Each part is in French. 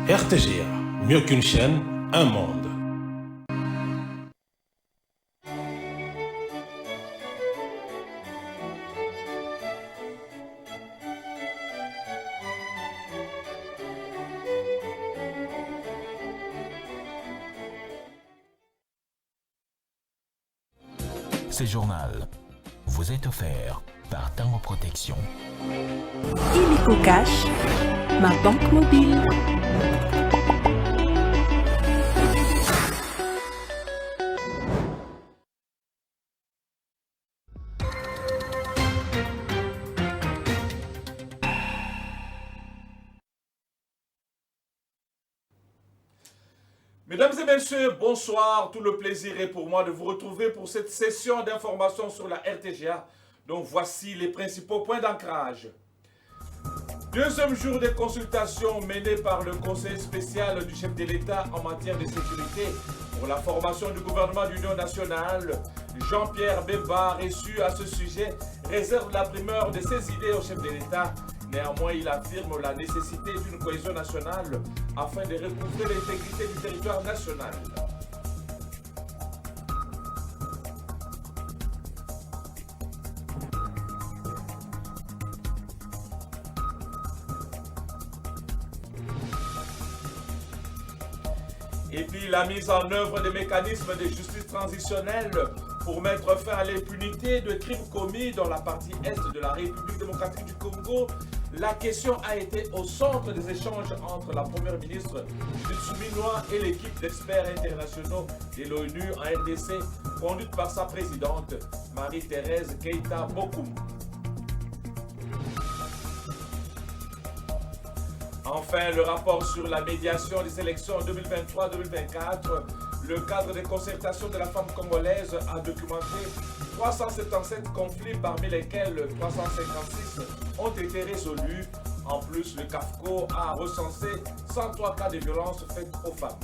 RTGA, mieux qu'une chaîne, un monde. Ce journal vous est offert par Tango Protection. Illico Cash, ma banque mobile. Mesdames et messieurs, bonsoir. Tout le plaisir est pour moi de vous retrouver pour cette session d'information sur la RTGA. Donc voici les principaux points d'ancrage. Deuxième jour de consultation mené par le Conseil spécial du chef de l'État en matière de sécurité pour la formation du gouvernement d'union nationale. Jean-Pierre Bemba, reçu à ce sujet, réserve la primeur de ses idées au chef de l'État. Néanmoins, il affirme la nécessité d'une cohésion nationale afin de recouvrer l'intégrité du territoire national. Et puis la mise en œuvre des mécanismes de justice transitionnelle pour mettre fin à l'impunité de crimes commis dans la partie est de la République démocratique du Congo. La question a été au centre des échanges entre la première ministre Sud-Souminois et l'équipe d'experts internationaux de l'ONU en RDC, conduite par sa présidente, Marie-Thérèse Keita Bokoum. Enfin, le rapport sur la médiation des élections 2023-2024, le cadre de concertation de la femme congolaise a documenté 377 conflits, parmi lesquels 356 ont été résolus. En plus, le CAFCO a recensé 103 cas de violences faites aux femmes.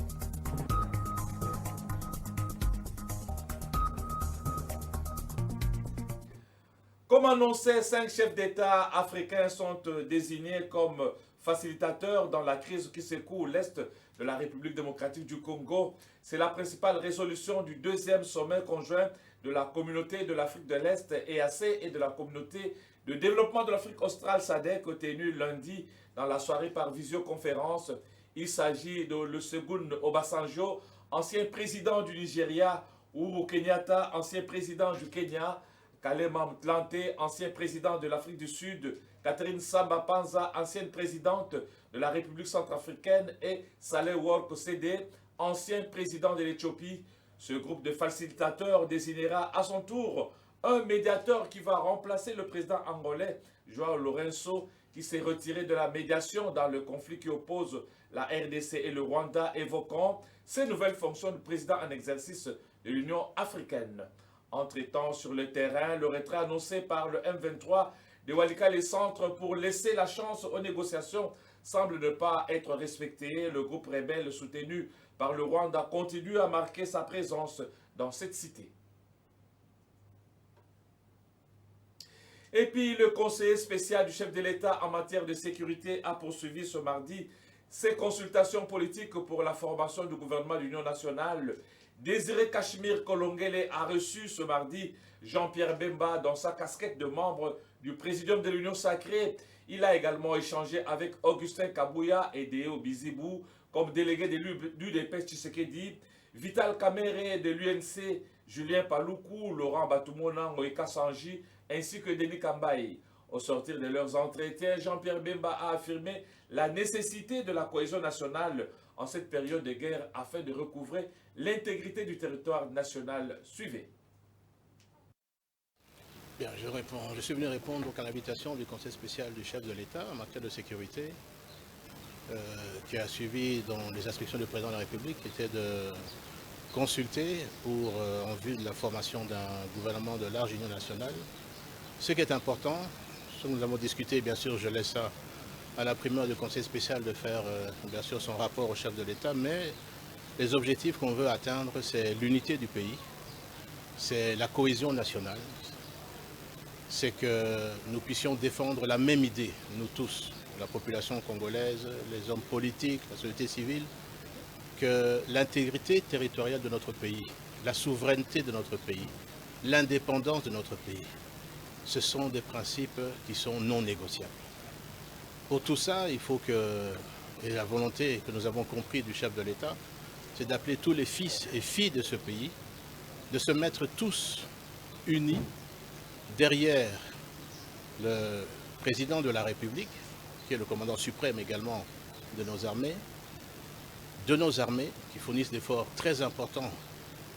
Comme annoncé, 5 chefs d'État africains sont désignés comme facilitateurs dans la crise qui secoue l'Est de la République démocratique du Congo. C'est la principale résolution du deuxième sommet conjoint de la communauté de l'Afrique de l'Est, EAC, et de la communauté de développement de l'Afrique australe, SADC, tenu lundi dans la soirée par visioconférence. Il s'agit de Olusegun Obasanjo, ancien président du Nigeria, Uhuru Kenyatta, ancien président du Kenya, Kalema Motlanthe, ancien président de l'Afrique du Sud, Catherine Samba Panza, ancienne présidente de la République centrafricaine, et Saleh Work Sédé, ancien président de l'Éthiopie. Ce groupe de facilitateurs désignera à son tour un médiateur qui va remplacer le président angolais, João Lourenço, qui s'est retiré de la médiation dans le conflit qui oppose la RDC et le Rwanda, évoquant ces nouvelles fonctions du président en exercice de l'Union africaine. Entre-temps, sur le terrain, le retrait annoncé par le M23 de Walikale Centre pour laisser la chance aux négociations semble ne pas être respecté. Le groupe rebelle soutenu par le Rwanda continue à marquer sa présence dans cette cité. Et puis, le conseiller spécial du chef de l'État en matière de sécurité a poursuivi ce mardi ses consultations politiques pour la formation du gouvernement d'union nationale. Désiré Cachemire Kolongele a reçu ce mardi Jean-Pierre Bemba dans sa casquette de membre du Présidium de l'Union sacrée. Il a également échangé avec Augustin Kabouya et Deo Bizibou comme délégué de l'UDP Tshisekedi, Vital Kamere de l'UNC, Julien Paloukou, Laurent Batoumona, Moïka Sanji, ainsi que Denis Kambaye. Au sortir de leurs entretiens, Jean-Pierre Bemba a affirmé la nécessité de la cohésion nationale en cette période de guerre afin de recouvrer l'intégrité du territoire national. Suivez. Bien, je suis venu répondre donc à l'invitation du Conseil spécial du chef de l'État en matière de sécurité, qui a suivi dans les instructions du président de la République, qui était de consulter en vue de la formation d'un gouvernement de large union nationale. Ce qui est important, ce que nous avons discuté, bien sûr, je laisse ça à la primeur du Conseil spécial de faire, bien sûr, son rapport au chef de l'État, mais les objectifs qu'on veut atteindre, c'est l'unité du pays, c'est la cohésion nationale, c'est que nous puissions défendre la même idée, nous tous, la population congolaise, les hommes politiques, la société civile, que l'intégrité territoriale de notre pays, la souveraineté de notre pays, l'indépendance de notre pays, ce sont des principes qui sont non négociables. Pour tout ça, il faut que, et la volonté que nous avons compris du chef de l'État, c'est d'appeler tous les fils et filles de ce pays, de se mettre tous unis derrière le président de la République, qui est le commandant suprême également de nos armées qui fournissent des efforts très importants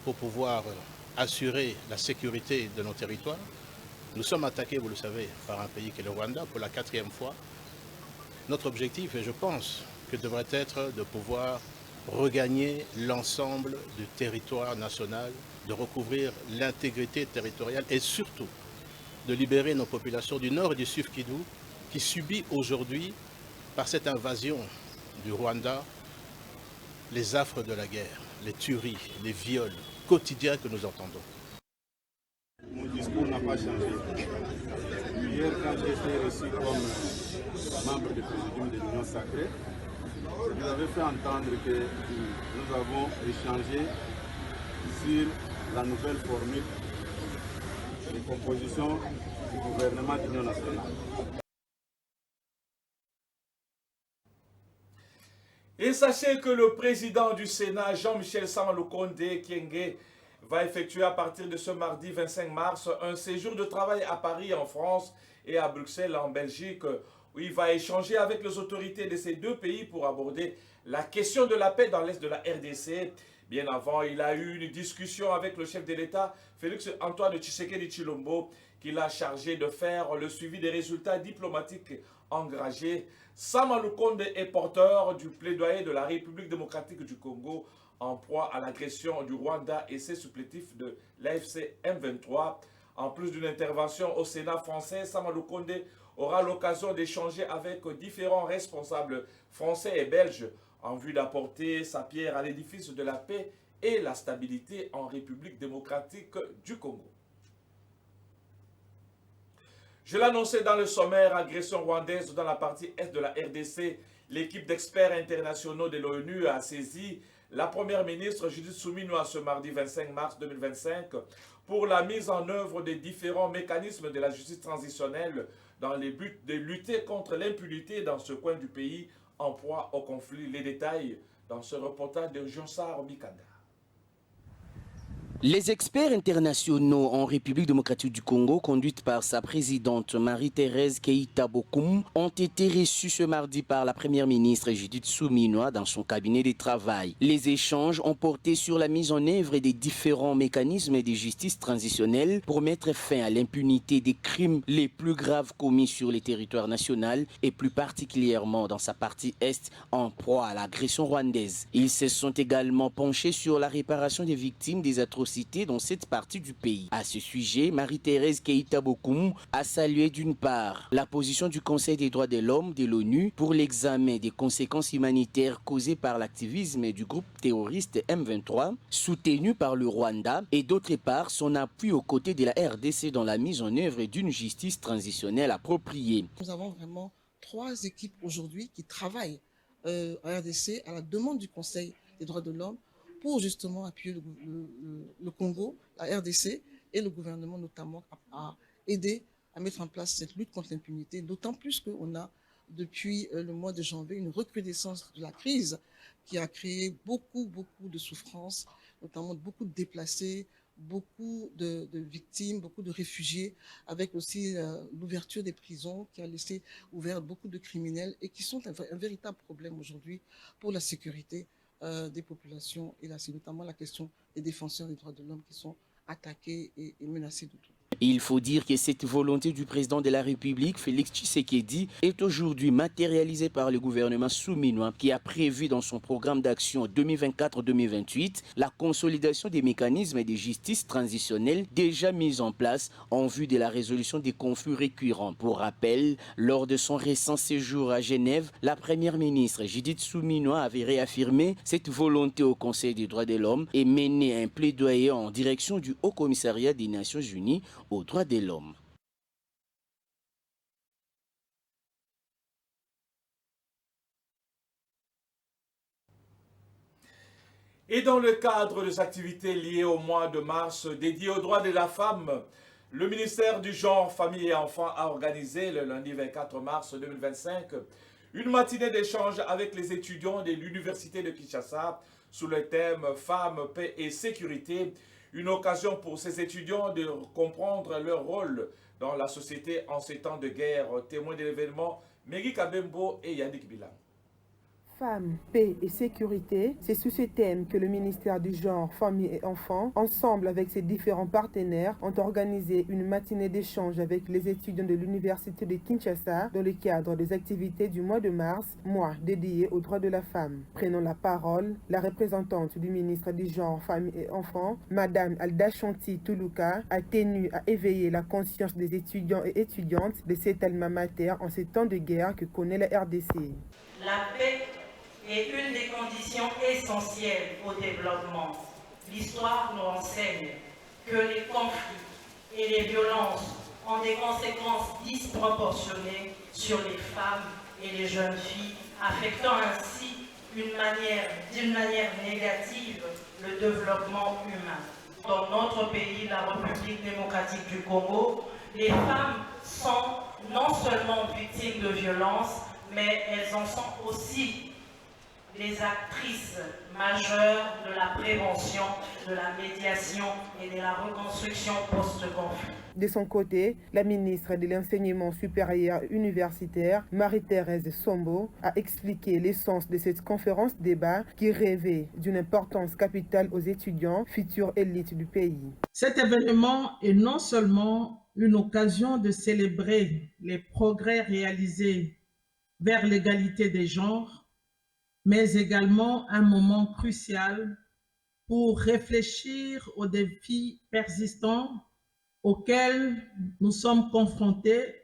pour pouvoir assurer la sécurité de nos territoires. Nous sommes attaqués, vous le savez, par un pays qui est le Rwanda pour la 4e fois. Notre objectif, et je pense que devrait être de pouvoir regagner l'ensemble du territoire national, de recouvrir l'intégrité territoriale et surtout de libérer nos populations du nord et du sud Kivu qui subit aujourd'hui, par cette invasion du Rwanda, les affres de la guerre, les tueries, les viols quotidiens que nous entendons. Mon discours n'a pas changé. Hier, quand j'ai été reçu comme membre du présidium de l'Union sacrée, vous avez fait entendre que nous avons échangé sur la nouvelle formule de composition du gouvernement d'Union nationale. Et sachez que le président du Sénat, Jean-Michel Sama-Lukonde Kyenge, va effectuer à partir de ce mardi 25 mars un séjour de travail à Paris en France et à Bruxelles en Belgique, où il va échanger avec les autorités de ces deux pays pour aborder la question de la paix dans l'Est de la RDC. Bien avant, il a eu une discussion avec le chef de l'État, Félix Antoine Tshisekedi Tshilombo, qui l'a chargé de faire le suivi des résultats diplomatiques engagés. Sama-Lukonde est porteur du plaidoyer de la République démocratique du Congo en proie à l'agression du Rwanda et ses supplétifs de l'AFC M23. En plus d'une intervention au Sénat français, Sama-Lukonde aura l'occasion d'échanger avec différents responsables français et belges en vue d'apporter sa pierre à l'édifice de la paix et la stabilité en République démocratique du Congo. Je l'annonçais dans le sommaire, agression rwandaise dans la partie est de la RDC. L'équipe d'experts internationaux de l'ONU a saisi la première ministre Judith Suminwa ce mardi 25 mars 2025 pour la mise en œuvre des différents mécanismes de la justice transitionnelle dans le but de lutter contre l'impunité dans ce coin du pays en proie au conflit. Les détails dans ce reportage de Jonsar Mikanda. Les experts internationaux en République démocratique du Congo, conduite par sa présidente Marie-Thérèse Keïta Bokoum, ont été reçus ce mardi par la première ministre Judith Suminwa dans son cabinet de travail. Les échanges ont porté sur la mise en œuvre des différents mécanismes de justice transitionnelle pour mettre fin à l'impunité des crimes les plus graves commis sur le territoire national et plus particulièrement dans sa partie est en proie à l'agression rwandaise. Ils se sont également penchés sur la réparation des victimes des atrocités dans cette partie du pays. À ce sujet, Marie-Thérèse Keïta Bokoum a salué d'une part la position du Conseil des droits de l'homme de l'ONU pour l'examen des conséquences humanitaires causées par l'activisme du groupe terroriste M23 soutenu par le Rwanda et d'autre part son appui aux côtés de la RDC dans la mise en œuvre d'une justice transitionnelle appropriée. Nous avons vraiment 3 équipes aujourd'hui qui travaillent en RDC à la demande du Conseil des droits de l'homme pour justement appuyer le Congo, la RDC et le gouvernement notamment à aider à mettre en place cette lutte contre l'impunité, d'autant plus qu'on a depuis le mois de janvier une recrudescence de la crise qui a créé beaucoup de souffrances, notamment beaucoup de déplacés, beaucoup de victimes, beaucoup de réfugiés, avec aussi l'ouverture des prisons qui a laissé ouvert beaucoup de criminels et qui sont un véritable problème aujourd'hui pour la sécurité des populations, et là c'est notamment la question des défenseurs des droits de l'homme qui sont attaqués et menacés de tout. Il faut dire que cette volonté du président de la République, Félix Tshisekedi, est aujourd'hui matérialisée par le gouvernement Suminwa qui a prévu dans son programme d'action 2024-2028 la consolidation des mécanismes de justice transitionnelle déjà mis en place en vue de la résolution des conflits récurrents. Pour rappel, lors de son récent séjour à Genève, la première ministre Judith Suminwa avait réaffirmé cette volonté au Conseil des droits de l'homme et mené un plaidoyer en direction du Haut Commissariat des Nations Unies aux droits de l'homme. Et dans le cadre des activités liées au mois de mars dédié aux droits de la femme, le ministère du Genre, Famille et Enfants a organisé le lundi 24 mars 2025 une matinée d'échange avec les étudiants de l'Université de Kinshasa sous le thème « Femmes, paix et sécurité ». Une occasion pour ces étudiants de comprendre leur rôle dans la société en ces temps de guerre. Témoins de l'événement, Megui Kabembo et Yannick Bilan. Femmes, paix et sécurité, c'est sous ce thème que le ministère du Genre, Famille et Enfants, ensemble avec ses différents partenaires, ont organisé une matinée d'échange avec les étudiants de l'Université de Kinshasa dans le cadre des activités du mois de mars, mois dédié aux droits de la femme. Prenant la parole, la représentante du ministre du Genre, Famille et Enfants, Madame Aldachanti Toulouka, a tenu à éveiller la conscience des étudiants et étudiantes de cet alma mater en ces temps de guerre que connaît la RDC. La paix est une des conditions essentielles au développement. L'histoire nous enseigne que les conflits et les violences ont des conséquences disproportionnées sur les femmes et les jeunes filles, affectant ainsi d'une manière négative le développement humain. Dans notre pays, la République démocratique du Congo, les femmes sont non seulement victimes de violences, mais elles en sont aussi les actrices majeures de la prévention, de la médiation et de la reconstruction post-conflit. De son côté, la ministre de l'Enseignement supérieur universitaire, Marie-Thérèse Sombo, a expliqué l'essence de cette conférence-débat qui revêt d'une importance capitale aux étudiants, futures élites du pays. Cet événement est non seulement une occasion de célébrer les progrès réalisés vers l'égalité des genres, mais également un moment crucial pour réfléchir aux défis persistants auxquels nous sommes confrontés,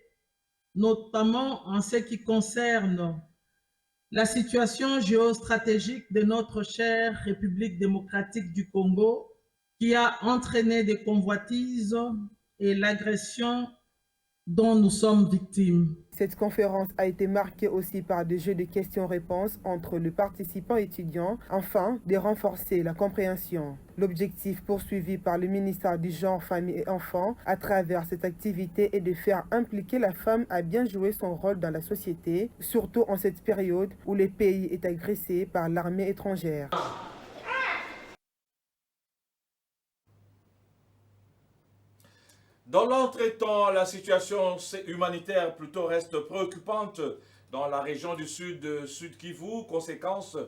notamment en ce qui concerne la situation géostratégique de notre chère République démocratique du Congo, qui a entraîné des convoitises et l'agression dont nous sommes victimes. Cette conférence a été marquée aussi par des jeux de questions-réponses entre les participants étudiants, afin de renforcer la compréhension. L'objectif poursuivi par le ministère du Genre, Famille et Enfants à travers cette activité est de faire impliquer la femme à bien jouer son rôle dans la société, surtout en cette période où le pays est agressé par l'armée étrangère. Dans l'entretemps, la situation humanitaire plutôt reste préoccupante dans la région du Sud Kivu. Conséquence,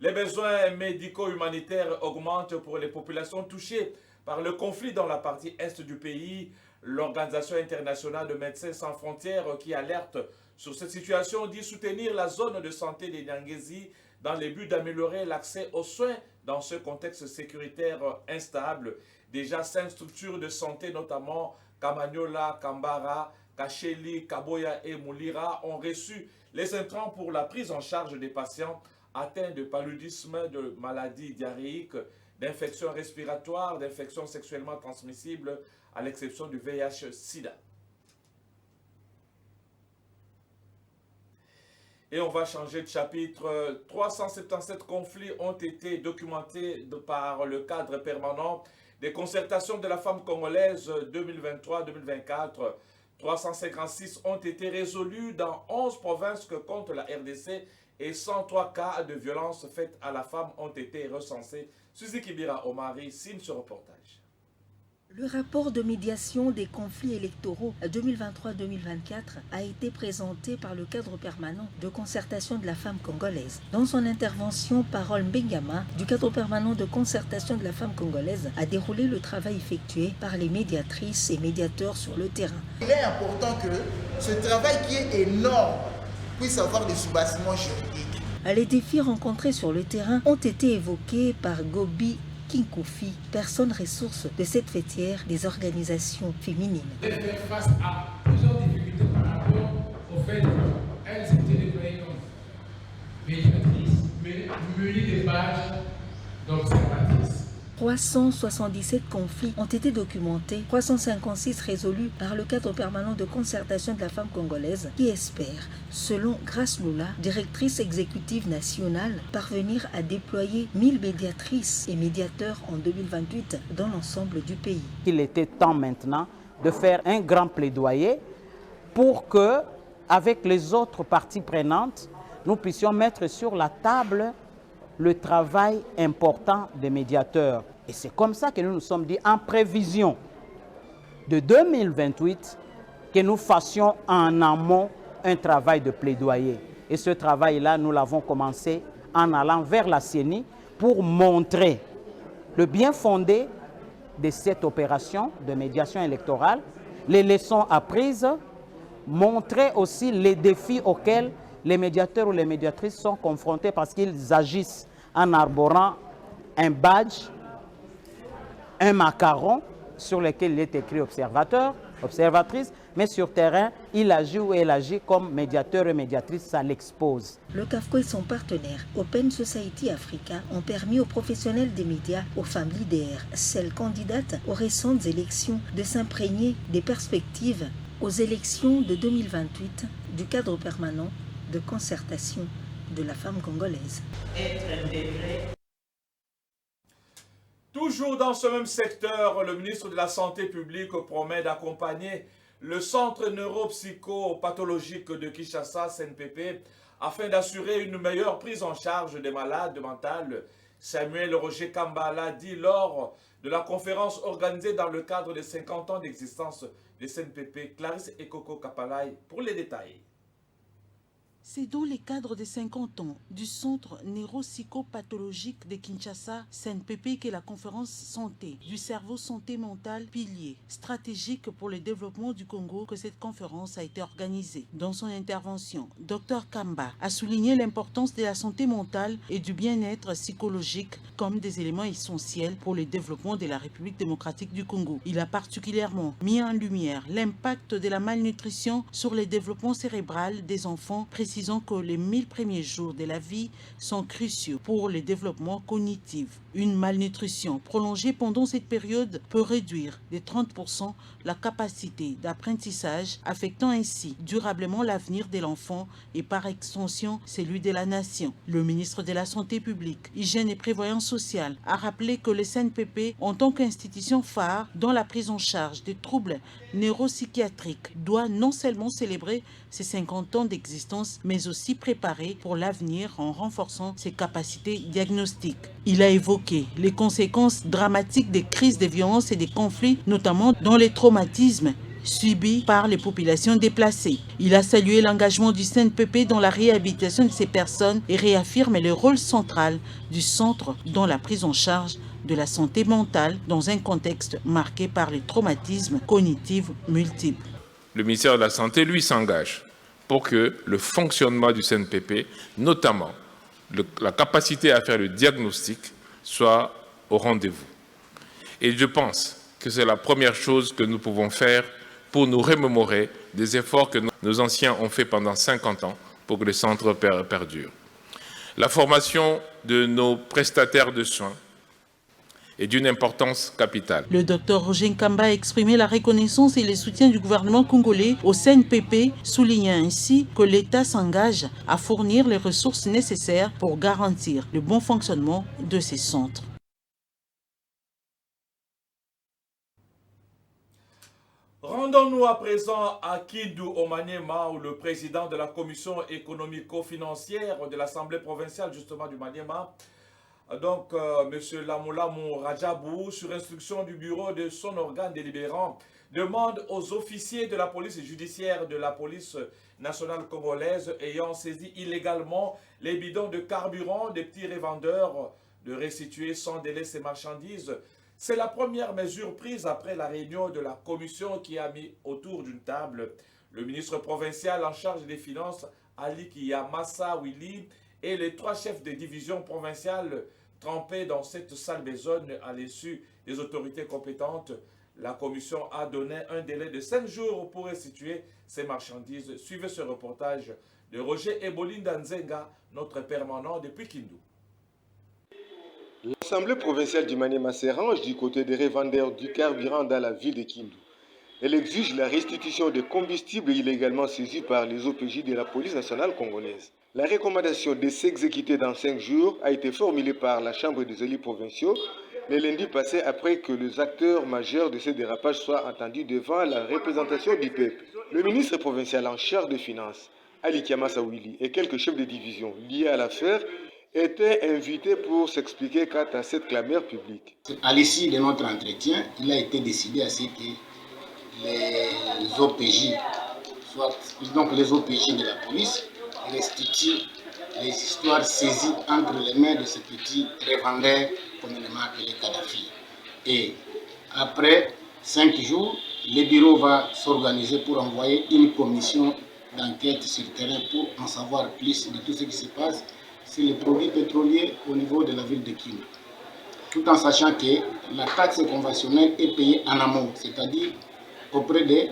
les besoins médico-humanitaires augmentent pour les populations touchées par le conflit dans la partie est du pays. L'Organisation internationale de Médecins sans frontières qui alerte sur cette situation dit soutenir la zone de santé des Nyangezi dans le but d'améliorer l'accès aux soins dans ce contexte sécuritaire instable. Déjà 5 structures de santé, notamment Kamanyola, Kambara, Kacheli, Kaboya et Moulira, ont reçu les intrants pour la prise en charge des patients atteints de paludisme, de maladies diarrhéiques, d'infections respiratoires, d'infections sexuellement transmissibles, à l'exception du VIH-Sida. Et on va changer de chapitre. 377 conflits ont été documentés par le cadre permanent des concertations de la femme congolaise 2023-2024. 356 ont été résolus dans 11 provinces que compte la RDC et 103 cas de violence faites à la femme ont été recensés. Suzy Kibira Omari signe ce reportage. Le rapport de médiation des conflits électoraux 2023-2024 a été présenté par le cadre permanent de concertation de la femme congolaise. Dans son intervention, Parole Mbengama du cadre permanent de concertation de la femme congolaise a déroulé le travail effectué par les médiatrices et médiateurs sur le terrain. Il est important que ce travail qui est énorme puisse avoir des soubassements juridiques. Les défis rencontrés sur le terrain ont été évoqués par Gobi Kinkoufi, personne ressource de cette fêtière des organisations féminines. De faire face à plusieurs difficultés par rapport au fait qu'elles étaient déployées comme médiatrices, mais munies des pages d'observatrices. 377 conflits ont été documentés, 356 résolus par le cadre permanent de concertation de la femme congolaise qui espère, selon Grace Lula, directrice exécutive nationale, parvenir à déployer 1000 médiatrices et médiateurs en 2028 dans l'ensemble du pays. Il était temps maintenant de faire un grand plaidoyer pour que, avec les autres parties prenantes, nous puissions mettre sur la table le travail important des médiateurs. Et c'est comme ça que nous nous sommes dit, en prévision de 2028, que nous fassions en amont un travail de plaidoyer. Et ce travail-là, nous l'avons commencé en allant vers la CENI pour montrer le bien fondé de cette opération de médiation électorale, les leçons apprises, montrer aussi les défis auxquels les médiateurs ou les médiatrices sont confrontés parce qu'ils agissent en arborant un badge, un macaron sur lequel il est écrit observateur, observatrice, mais sur terrain, il agit ou elle agit comme médiateur et médiatrice, ça l'expose. Le CAFCO et son partenaire Open Society Africa ont permis aux professionnels des médias, aux femmes leaders, celles candidates aux récentes élections, de s'imprégner des perspectives aux élections de 2028 du cadre permanent de concertation de la femme congolaise. Toujours dans ce même secteur, le ministre de la Santé publique promet d'accompagner le centre neuropsychopathologique de Kinshasa, CNPP, afin d'assurer une meilleure prise en charge des malades mentales. Samuel Roger Kamba l'a dit lors de la conférence organisée dans le cadre des 50 ans d'existence de CNPP. Clarisse Ekoko Kapalai pour les détails. C'est dans le cadre des 50 ans du Centre neuropsychopathologique de Kinshasa, CNPP, que la conférence santé du cerveau santé mentale, pilier stratégique pour le développement du Congo, que cette conférence a été organisée. Dans son intervention, Dr Kamba a souligné l'importance de la santé mentale et du bien-être psychologique comme des éléments essentiels pour le développement de la République démocratique du Congo. Il a particulièrement mis en lumière l'impact de la malnutrition sur le développement cérébral des enfants, précisant que les 1000 premiers jours de la vie sont cruciaux pour le développement cognitif. Une malnutrition prolongée pendant cette période peut réduire de 30% la capacité d'apprentissage, affectant ainsi durablement l'avenir de l'enfant et par extension celui de la nation. Le ministre de la Santé publique, Hygiène et Prévoyance sociale a rappelé que le CNPP, en tant qu'institution phare dans la prise en charge des troubles neuropsychiatriques, doit non seulement célébrer ses 50 ans d'existence, mais aussi préparer pour l'avenir en renforçant ses capacités diagnostiques. Il a évoqué les conséquences dramatiques des crises de violence et des conflits, notamment dans les traumatismes subis par les populations déplacées. Il a salué l'engagement du CNPP dans la réhabilitation de ces personnes et réaffirme le rôle central du centre dans la prise en charge de la santé mentale dans un contexte marqué par les traumatismes cognitifs multiples. Le ministère de la Santé, lui, s'engage pour que le fonctionnement du CNPP, notamment la capacité à faire le diagnostic, soit au rendez-vous. Et je pense que c'est la première chose que nous pouvons faire pour nous remémorer des efforts que nos anciens ont fait pendant 50 ans pour que le centre perdure. La formation de nos prestataires de soins est d'une importance capitale. Le docteur Roger Nkamba a exprimé la reconnaissance et le soutien du gouvernement congolais au CNPP, soulignant ainsi que l'État s'engage à fournir les ressources nécessaires pour garantir le bon fonctionnement de ces centres. Rendons-nous à présent à Kindu, au Maniema, où le président de la commission économico-financière de l'Assemblée provinciale justement du Maniema, donc M. Lamoulamu Rajabou, sur instruction du bureau de son organe délibérant, demande aux officiers de la police judiciaire de la police nationale congolaise ayant saisi illégalement les bidons de carburant des petits revendeurs de restituer sans délai ces marchandises. C'est la première mesure prise après la réunion de la commission qui a mis autour d'une table le ministre provincial en charge des finances, Ali Kiyamasa Willy, et les 3 chefs de division provinciales trempés dans cette sale besogne à l'issue des autorités compétentes. La commission a donné un délai de 5 jours pour restituer ces marchandises. Suivez ce reportage de Roger Ebolinda Nzenga, notre permanent depuis Kindu. L'Assemblée provinciale du Maniema s'arrange du côté des revendeurs du carburant dans la ville de Kindu. Elle exige la restitution des combustibles illégalement saisis par les OPJ de la police nationale congolaise. La recommandation de s'exécuter dans 5 jours a été formulée par la Chambre des élus provinciaux le lundi passé après que les acteurs majeurs de ces dérapages soient entendus devant la représentation du peuple. Le ministre provincial en charge des finances, Ali Kiamassa Willy, et quelques chefs de division liés à l'affaire étaient invités pour s'expliquer quant à cette clameur publique. À l'issue de notre entretien, il a été décidé à ce que les OPJ, donc les OPJ de la police, restituent les histoires saisies entre les mains de ces petits revendeurs, communément appelés Kadhafi. Et après 5 jours, le bureau va s'organiser pour envoyer une commission d'enquête sur le terrain pour en savoir plus de tout ce qui se passe sur les produits pétroliers au niveau de la ville de Kindu. Tout en sachant que la taxe conventionnelle est payée en amont, c'est-à-dire auprès des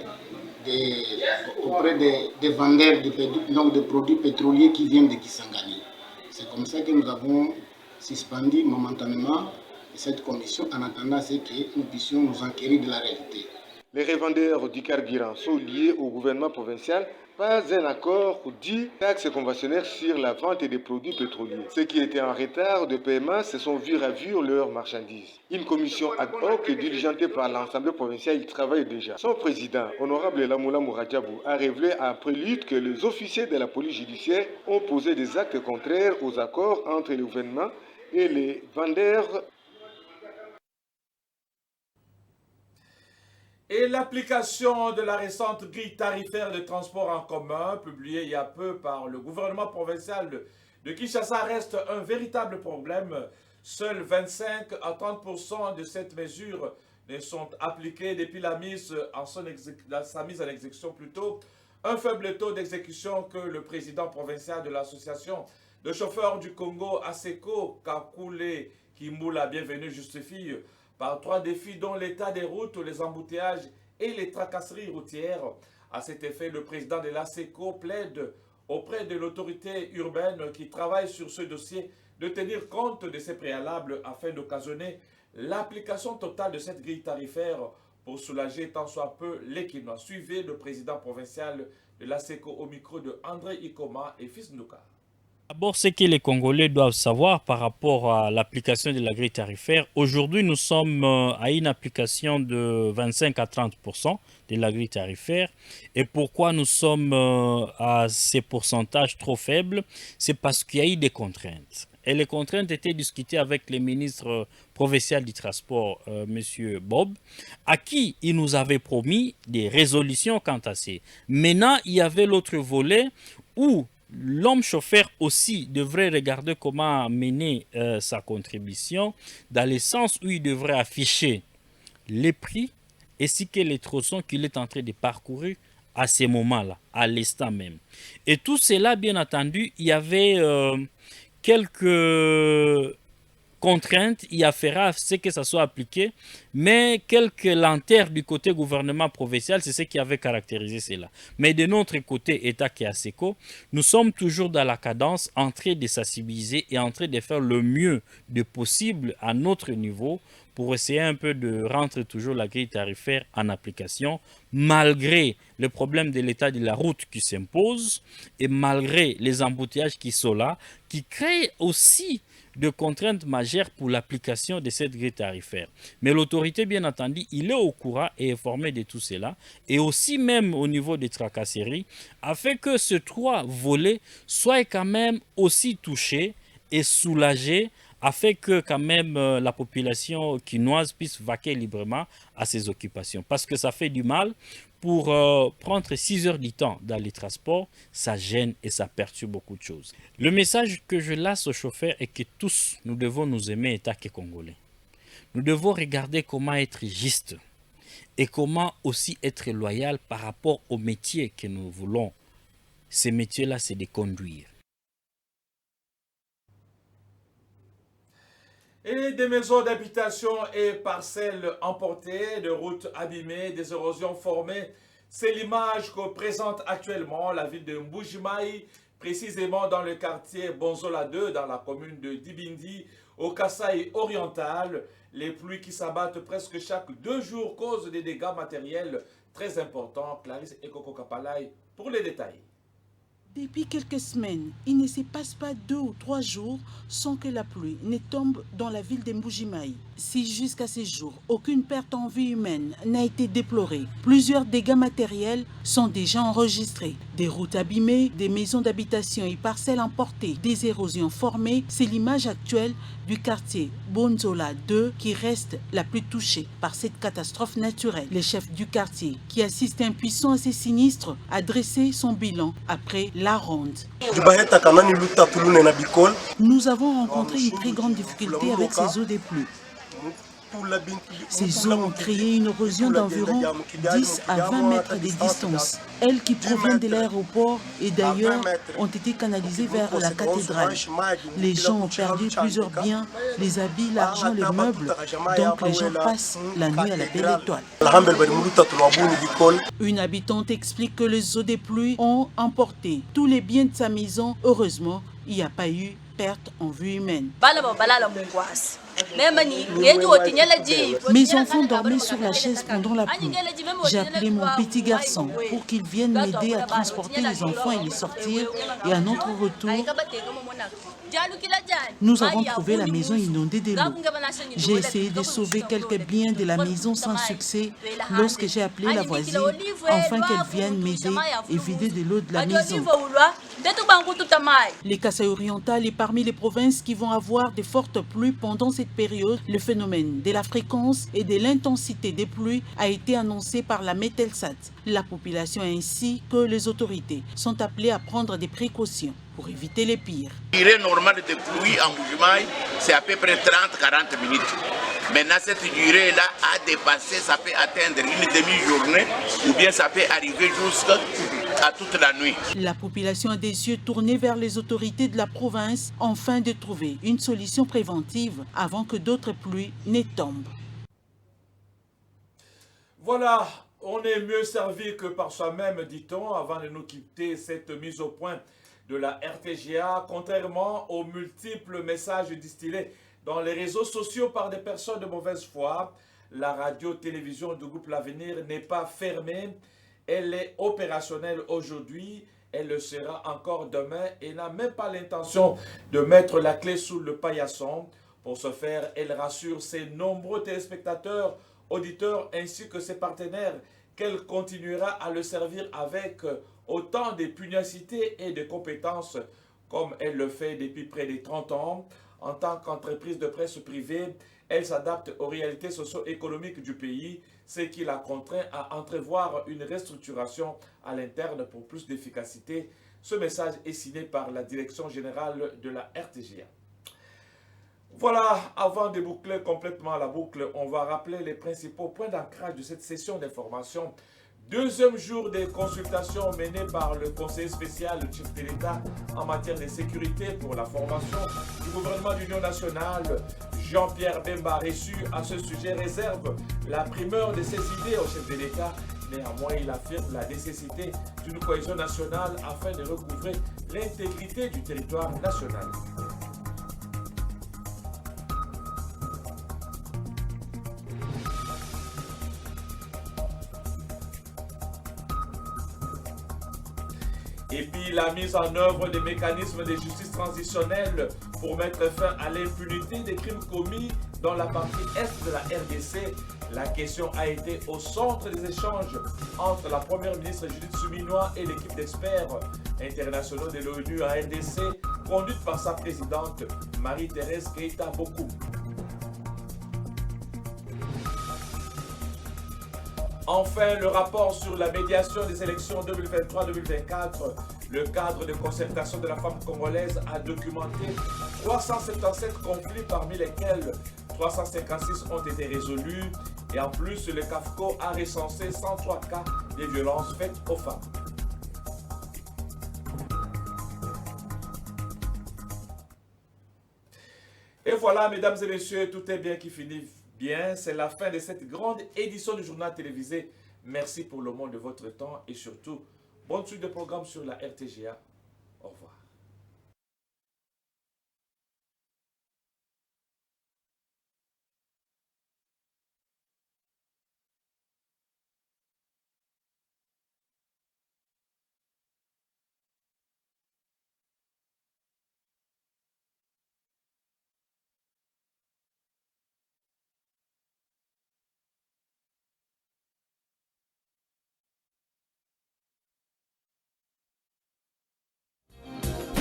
vendeurs de produits pétroliers qui viennent de Kisangani. C'est comme ça que nous avons suspendu momentanément cette commission en attendant que nous puissions nous enquérir de la réalité. Les revendeurs du carburant sont liés au gouvernement provincial. Pas un accord dit taxe conventionnelle sur la vente des produits pétroliers. Ceux qui étaient en retard de paiement se sont vus ravir leurs marchandises. Une commission ad hoc diligentée par l'Assemblée provinciale y travaille déjà. Son président, honorable Lamoula Mouradjabou, a révélé en prélude que les officiers de la police judiciaire ont posé des actes contraires aux accords entre le gouvernement et les vendeurs. Et l'application de la récente grille tarifaire de transport en commun, publiée il y a peu par le gouvernement provincial de Kinshasa, reste un véritable problème. Seuls 25 à 30% de cette mesure ne sont appliquées depuis sa mise en exécution plutôt. Un faible taux d'exécution que le président provincial de l'association de chauffeurs du Congo, ASECO, Kakule Kimula, bienvenue, justifie par 3 défis dont l'état des routes, les embouteillages et les tracasseries routières. À cet effet, le président de l'ASECO plaide auprès de l'autorité urbaine qui travaille sur ce dossier de tenir compte de ces préalables afin d'occasionner l'application totale de cette grille tarifaire pour soulager tant soit peu les Kinois. Suivez le président provincial de l'ASECO au micro de André Ikoma et Fils Ndouka. D'abord, ce que les Congolais doivent savoir par rapport à l'application de la grille tarifaire. Aujourd'hui, nous sommes à une application de 25 à 30% de la grille tarifaire. Et pourquoi nous sommes à ces pourcentages trop faibles? C'est parce qu'il y a eu des contraintes. Et les contraintes étaient discutées avec le ministre provincial du transport, M. Bob, à qui il nous avait promis des résolutions quant à ces. Maintenant, il y avait l'autre volet où l'homme chauffeur aussi devrait regarder comment mener sa contribution dans le sens où il devrait afficher les prix ainsi que les tronçons qu'il est en train de parcourir à ces moments-là, à l'instant même. Et tout cela, bien entendu, il y avait quelques contraintes, il y a fera ce que ça soit appliqué, mais quelques lenteurs du côté gouvernement provincial, c'est ce qui avait caractérisé cela. Mais de notre côté, État qui est ASECO, nous sommes toujours dans la cadence, en train de sensibiliser et en train de faire le mieux de possible à notre niveau pour essayer un peu de rentrer toujours la grille tarifaire en application, malgré le problème de l'état de la route qui s'impose et malgré les embouteillages qui sont là, qui créent aussi de contraintes majeures pour l'application de cette grille tarifaire. Mais l'autorité, bien entendu, il est au courant et informé de tout cela, et aussi même au niveau des tracasseries, afin que ces 3 volets soient quand même aussi touchés et soulagés, afin que quand même la population quinoise puisse vaquer librement à ses occupations. Parce que ça fait du mal. Pour prendre 6 heures du temps dans les transports, ça gêne et ça perturbe beaucoup de choses. Le message que je lance aux chauffeurs est que tous, nous devons nous aimer État que Congolais. Nous devons regarder comment être juste et comment aussi être loyal par rapport au métier que nous voulons. Ces métiers-là, c'est de conduire. Et des maisons d'habitation et parcelles emportées, de routes abîmées, des érosions formées. C'est l'image que présente actuellement la ville de Mbujimaï, précisément dans le quartier Bonzola 2, dans la commune de Dibindi, au Kasaï oriental. Les pluies qui s'abattent presque chaque 2 jours causent des dégâts matériels très importants. Clarisse Ekoko Kapalai pour les détails. Depuis quelques semaines, il ne se passe pas 2 ou 3 jours sans que la pluie ne tombe dans la ville de Mbujimaï. Si jusqu'à ce jour, aucune perte en vie humaine n'a été déplorée, plusieurs dégâts matériels sont déjà enregistrés. Des routes abîmées, des maisons d'habitation et parcelles emportées, des érosions formées, c'est l'image actuelle du quartier Bonzola 2 qui reste la plus touchée par cette catastrophe naturelle. Le chef du quartier, qui assiste impuissant à ces sinistres, a dressé son bilan après la ronde. Nous avons rencontré une très grande difficulté avec ces eaux des pluies. Ces eaux ont créé une érosion d'environ 10 à 20 mètres de distance. Elles qui proviennent de l'aéroport et d'ailleurs ont été canalisées vers la cathédrale. Les gens ont perdu plusieurs biens, les habits, l'argent, les meubles. Donc les gens passent la nuit à la belle étoile. Une habitante explique que les eaux des pluies ont emporté tous les biens de sa maison. Heureusement, il n'y a pas eu perte en vie humaine. Mes enfants dormaient sur la chaise pendant la pluie. J'ai appelé mon petit garçon pour qu'il vienne m'aider à transporter les enfants et les sortir. Et à notre retour, nous avons trouvé la maison inondée de l'eau. J'ai essayé de sauver quelques biens de la maison sans succès lorsque j'ai appelé la voisine afin qu'elle vienne m'aider et vider de l'eau de la maison. Les Kasaï oriental est parmi les provinces qui vont avoir de fortes pluies pendant cette période. Le phénomène de la fréquence et de l'intensité des pluies a été annoncé par la Metelsat. La population ainsi que les autorités sont appelées à prendre des précautions pour éviter les pires. La durée normale de pluie en Mbujimaï, c'est à peu près 30-40 minutes. Maintenant, cette durée-là a dépassé, ça peut atteindre une demi-journée ou bien ça peut arriver jusqu'à toute la nuit. La population a des yeux tournés vers les autorités de la province afin de trouver une solution préventive avant que d'autres pluies ne tombent. Voilà, on est mieux servi que par soi-même, dit-on, avant de nous quitter cette mise au point de la RTGA, contrairement aux multiples messages distillés dans les réseaux sociaux par des personnes de mauvaise foi. La radio-télévision du groupe L'Avenir n'est pas fermée, elle est opérationnelle aujourd'hui, elle le sera encore demain et n'a même pas l'intention de mettre la clé sous le paillasson. Pour ce faire, elle rassure ses nombreux téléspectateurs, auditeurs ainsi que ses partenaires qu'elle continuera à le servir avec autant de pugnacité et de compétences comme elle le fait depuis près de 30 ans. En tant qu'entreprise de presse privée, elle s'adapte aux réalités socio-économiques du pays, ce qui la contraint à entrevoir une restructuration à l'interne pour plus d'efficacité. Ce message est signé par la direction générale de la RTGA. Voilà, avant de boucler complètement la boucle, on va rappeler les principaux points d'ancrage de cette session d'information. Deuxième jour des consultations menées par le conseiller spécial du chef de l'État en matière de sécurité pour la formation du gouvernement d'Union nationale. Jean-Pierre Bemba, reçu à ce sujet, réserve la primeur de ses idées au chef de l'État. Néanmoins, il affirme la nécessité d'une cohésion nationale afin de recouvrer l'intégrité du territoire national. Et puis la mise en œuvre des mécanismes de justice transitionnelle pour mettre fin à l'impunité des crimes commis dans la partie est de la RDC. La question a été au centre des échanges entre la première ministre Judith Suminwa et l'équipe d'experts internationaux de l'ONU en RDC, conduite par sa présidente Marie-Thérèse Keïta Bokoum. Enfin, le rapport sur la médiation des élections 2023-2024, le cadre de concertation de la femme congolaise a documenté 377 conflits parmi lesquels 356 ont été résolus et en plus le CAFCO a recensé 103 cas de violences faites aux femmes. Et voilà, mesdames et messieurs, tout est bien qui finit bien. C'est la fin de cette grande édition du journal télévisé. Merci pour le moment de votre temps et surtout, bonne suite de programme sur la RTGA. Au revoir.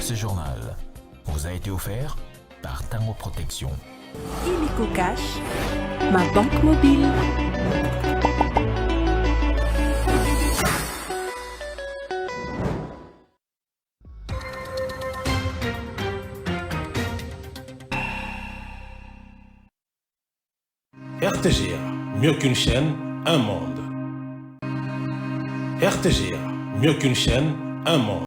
Ce journal vous a été offert par Tango Protection. Illico Cash, ma banque mobile. RTGA, mieux qu'une chaîne, un monde. RTGA, mieux qu'une chaîne, un monde.